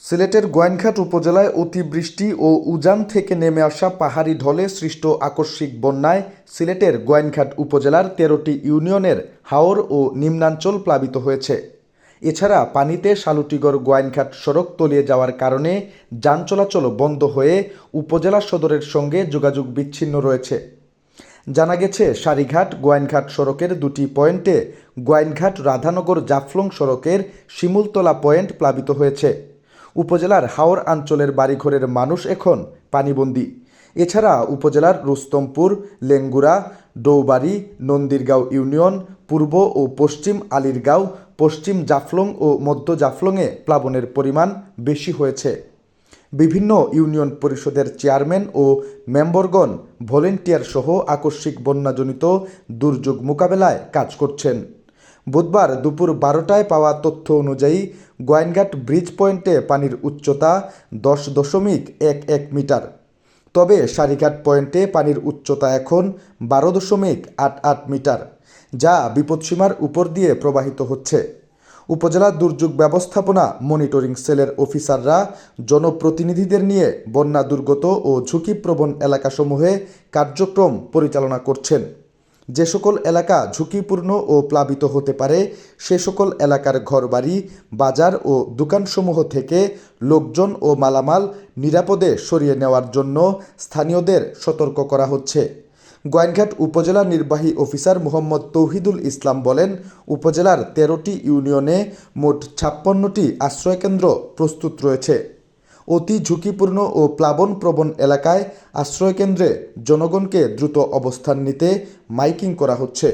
সিলেটের গোয়াইনঘাট উপজেলায় অতিবৃষ্টি ও উজান থেকে নেমে আসা পাহাড়ি ঢলে সৃষ্ট আকস্মিক বন্যায় সিলেটের গোয়াইনঘাট উপজেলার ১৩টি ইউনিয়নের হাওর ও নিম্নাঞ্চল প্লাবিত হয়েছে। এছাড়া পানিতে শালুটিগড় গোয়াইনঘাট সড়ক তলিয়ে যাওয়ার কারণে যান চলাচল বন্ধ হয়ে উপজেলা সদরের সঙ্গে যোগাযোগ বিচ্ছিন্ন রয়েছে। জানা গেছে, সারিঘাট গোয়াইনঘাট সড়কের দুটি পয়েন্টে গোয়াইনঘাট রাধানগর জাফলং সড়কের শিমুলতলা পয়েন্ট প্লাবিত হয়েছে। উপজেলার হাওর অঞ্চলের বাড়িঘরের মানুষ এখন পানিবন্দী। এছাড়া উপজেলার রুস্তমপুর, লেঙ্গুরা, ডৌবাড়ি, নন্দীরগাঁও ইউনিয়ন, পূর্ব ও পশ্চিম আলীরগাঁও, পশ্চিম জাফলং ও মধ্য জাফলংয়ে প্লাবনের পরিমাণ বেশি হয়েছে। বিভিন্ন ইউনিয়ন পরিষদের চেয়ারম্যান ও মেম্বরগণ ভলেন্টিয়ার সহ আকস্মিক বন্যাজনিত দুর্যোগ মোকাবেলায় কাজ করছেন। বুধবার দুপুর ১২টায় পাওয়া তথ্য অনুযায়ী গোয়াইনঘাট ব্রিজ পয়েন্টে পানির উচ্চতা ১০.১১ মিটার। তবে সারিঘাট পয়েন্টে পানির উচ্চতা এখন ১২.৮৮ মিটার, যা বিপদসীমার উপর দিয়ে প্রবাহিত হচ্ছে। উপজেলা দুর্যোগ ব্যবস্থাপনা মনিটরিং সেলের অফিসাররা জনপ্রতিনিধিদের নিয়ে বন্যা দুর্গত ও ঝুঁকিপ্রবণ এলাকাসমূহে কার্যক্রম পরিচালনা করছেন। যে সকল এলাকা ঝুঁকিপূর্ণ ও প্লাবিত হতে পারে সে সকল এলাকার ঘরবাড়ি, বাজার ও দোকানসমূহ থেকে লোকজন ও মালামাল নিরাপদে সরিয়ে নেওয়ার জন্য স্থানীয়দের সতর্ক করা হচ্ছে। গোয়াইনঘাট উপজেলা নির্বাহী অফিসার মোহাম্মদ তৌহিদুল ইসলাম বলেন, উপজেলার ১৩টি ইউনিয়নে মোট ৫৬টি আশ্রয়কেন্দ্র প্রস্তুত রয়েছে। অতি ঝুঁকিপূর্ণ ও প্লাবনপ্রবণ এলাকায় আশ্রয়কেন্দ্রে জনগণকে দ্রুত অবস্থান নিতে মাইকিং করা হচ্ছে।